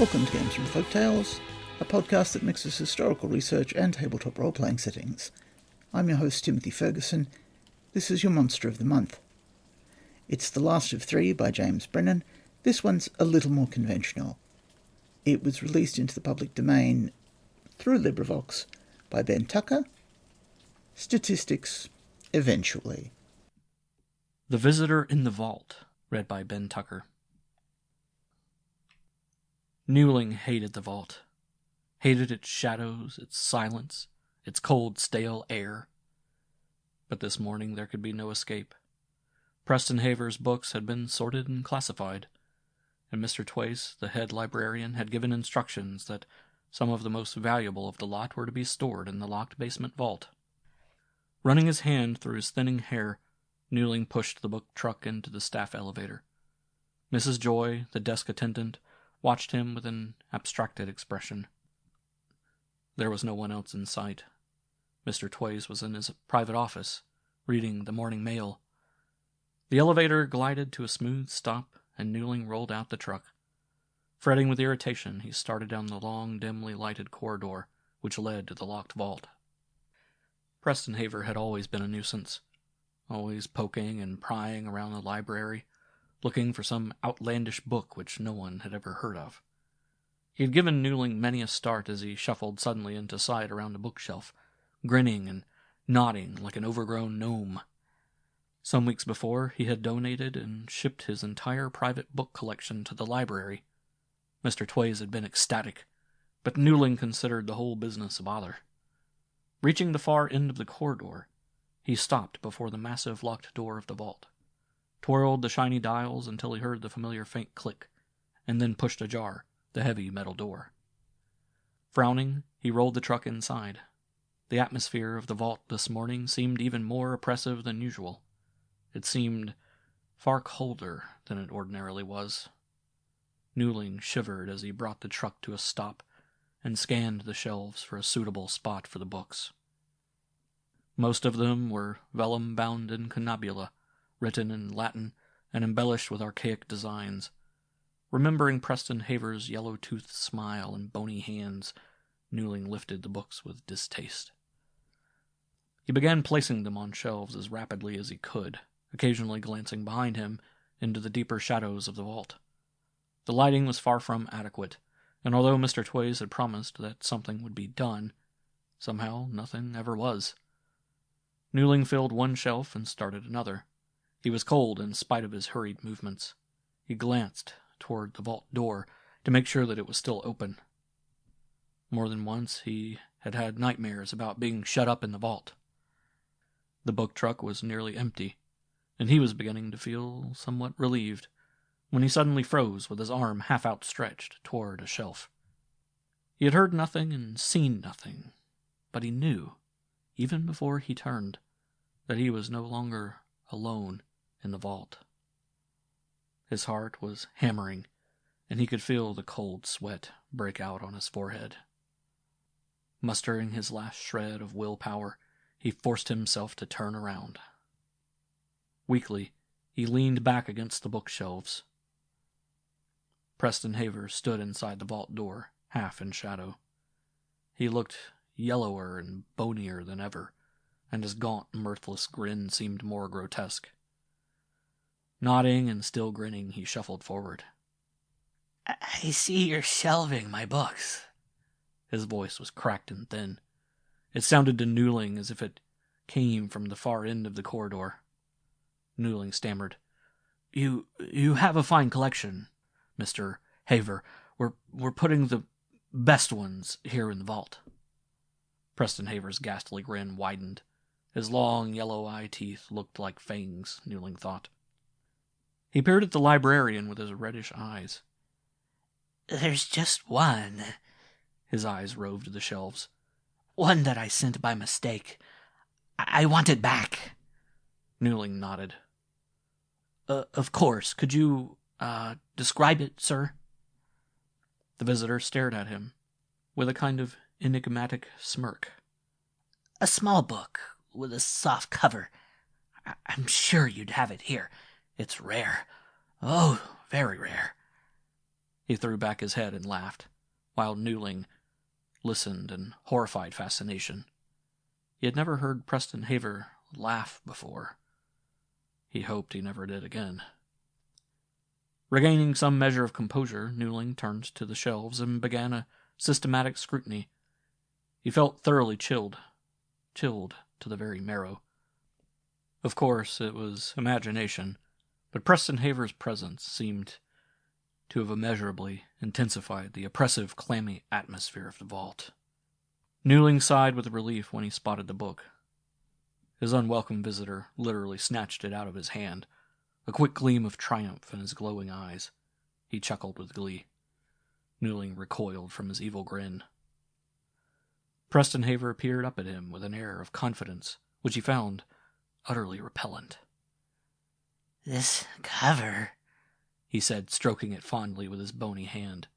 Welcome to Games from Folktales, a podcast that mixes historical research and tabletop role-playing settings. I'm your host, Timothy Ferguson. This is your Monster of the Month. It's The Last of Three by James Brennan. This one's a little more conventional. It was released into the public domain through LibriVox by Ben Tucker. Statistics, eventually. The Visitor in the Vault, read by Ben Tucker. Newling hated the vault. Hated its shadows, its silence, its cold, stale air. But this morning there could be no escape. Preston Haver's books had been sorted and classified, and Mr. Twace, the head librarian, had given instructions that some of the most valuable of the lot were to be stored in the locked basement vault. Running his hand through his thinning hair, Newling pushed the book truck into the staff elevator. Mrs. Joy, the desk attendant, watched him with an abstracted expression. There was no one else in sight. Mr. Twace was in his private office, reading the morning mail. The elevator glided to a smooth stop, and Newling rolled out the truck. Fretting with irritation, he started down the long, dimly lighted corridor which led to the locked vault. Preston Haver had always been a nuisance, always poking and prying around the library, looking for some outlandish book which no one had ever heard of. He had given Newling many a start as he shuffled suddenly into sight around a bookshelf, grinning and nodding like an overgrown gnome. Some weeks before, he had donated and shipped his entire private book collection to the library. Mr. Twace had been ecstatic, but Newling considered the whole business a bother. Reaching the far end of the corridor, he stopped before the massive locked door of the vault, twirled the shiny dials until he heard the familiar faint click, and then pushed ajar the heavy metal door. Frowning, he rolled the truck inside. The atmosphere of the vault this morning seemed even more oppressive than usual. It seemed far colder than it ordinarily was. Newling shivered as he brought the truck to a stop and scanned the shelves for a suitable spot for the books. Most of them were vellum-bound in cannabula, written in Latin and embellished with archaic designs. Remembering Preston Haver's yellow-toothed smile and bony hands, Newling lifted the books with distaste. He began placing them on shelves as rapidly as he could, occasionally glancing behind him into the deeper shadows of the vault. The lighting was far from adequate, and although Mr. Twace had promised that something would be done, somehow nothing ever was. Newling filled one shelf and started another. He was cold in spite of his hurried movements. He glanced toward the vault door to make sure that it was still open. More than once he had had nightmares about being shut up in the vault. The book truck was nearly empty, and he was beginning to feel somewhat relieved, when he suddenly froze with his arm half outstretched toward a shelf. He had heard nothing and seen nothing, but he knew, even before he turned, that he was no longer alone in the vault. His heart was hammering, and he could feel the cold sweat break out on his forehead. Mustering his last shred of willpower, he forced himself to turn around. Weakly, he leaned back against the bookshelves. Preston Haver stood inside the vault door, half in shadow. He looked yellower and bonier than ever, and his gaunt, mirthless grin seemed more grotesque. Nodding and still grinning, he shuffled forward. "I see you're shelving my books." His voice was cracked and thin. It sounded to Newling as if it came from the far end of the corridor. Newling stammered. You have a fine collection, Mr. Haver. We're putting the best ones here in the vault." Preston Haver's ghastly grin widened. His long yellow eye teeth looked like fangs, Newling thought. He peered at the librarian with his reddish eyes. "There's just one." His eyes roved to the shelves. "One that I sent by mistake. I want it back." Newling nodded. Of course. Could you, describe it, sir?" The visitor stared at him, with a kind of enigmatic smirk. "A small book, with a soft cover. I'm sure you'd have it here. It's rare. Oh, very rare." He threw back his head and laughed, while Newling listened in horrified fascination. He had never heard Preston Haver laugh before. He hoped he never did again. Regaining some measure of composure, Newling turned to the shelves and began a systematic scrutiny. He felt thoroughly chilled to the very marrow. Of course, it was imagination, but Preston Haver's presence seemed to have immeasurably intensified the oppressive, clammy atmosphere of the vault. Newling sighed with relief when he spotted the book. His unwelcome visitor literally snatched it out of his hand, a quick gleam of triumph in his glowing eyes. He chuckled with glee. Newling recoiled from his evil grin. Preston Haver peered up at him with an air of confidence, which he found utterly repellent. "This cover," he said, stroking it fondly with his bony hand.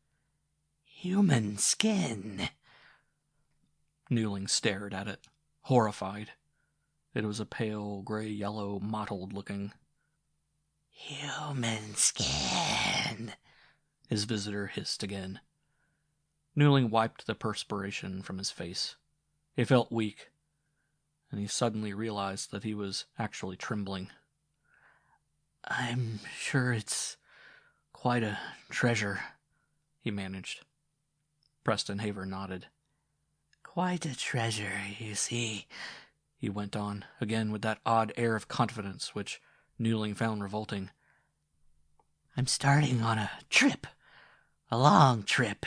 "Human skin." Newling stared at it, horrified. It was a pale, gray-yellow, mottled-looking. "Human skin," his visitor hissed again. Newling wiped the perspiration from his face. He felt weak, and he suddenly realized that he was actually trembling. "I'm sure it's quite a treasure," he managed. Preston Haver nodded. "Quite a treasure, you see," he went on, again with that odd air of confidence which Newling found revolting. "I'm starting on a trip, a long trip,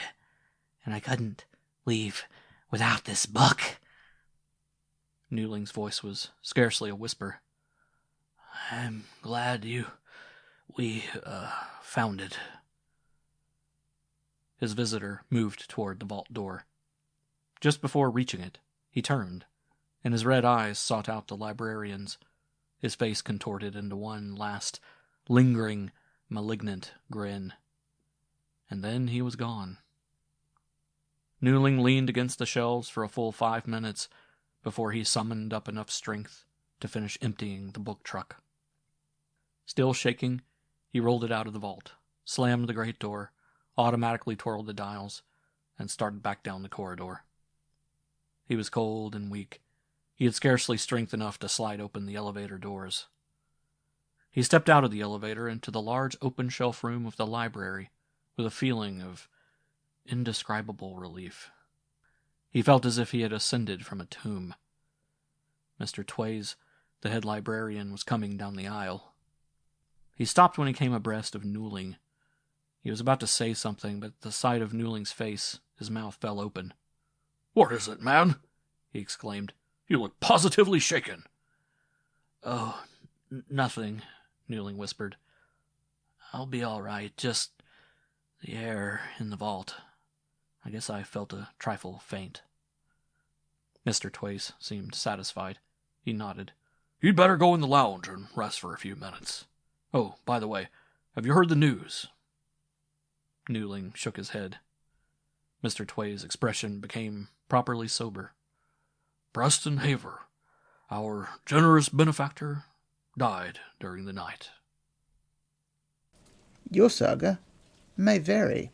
and I couldn't leave without this book." Newling's voice was scarcely a whisper. "I'm glad we found it." His visitor moved toward the vault door. Just before reaching it, he turned, and his red eyes sought out the librarian's, his face contorted into one last, lingering, malignant grin. And then he was gone. Newling leaned against the shelves for a full 5 minutes before he summoned up enough strength to finish emptying the book truck. Still shaking, he rolled it out of the vault, slammed the great door, automatically twirled the dials, and started back down the corridor. He was cold and weak. He had scarcely strength enough to slide open the elevator doors. He stepped out of the elevator into the large open shelf room of the library with a feeling of indescribable relief. He felt as if he had ascended from a tomb. Mr. Tways, the head librarian, was coming down the aisle. He stopped when he came abreast of Newling. He was about to say something, but at the sight of Newling's face, his mouth fell open. "What is it, man?" he exclaimed. "You look positively shaken." "Oh, nothing," Newling whispered. "I'll be all right, just the air in the vault. I guess I felt a trifle faint." Mr. Tways seemed satisfied. He nodded. "You'd better go in the lounge and rest for a few minutes. Oh, by the way, have you heard the news?" Newling shook his head. Mr. Tways' expression became properly sober. "Preston Haver, our generous benefactor, died during the night." Your saga may vary.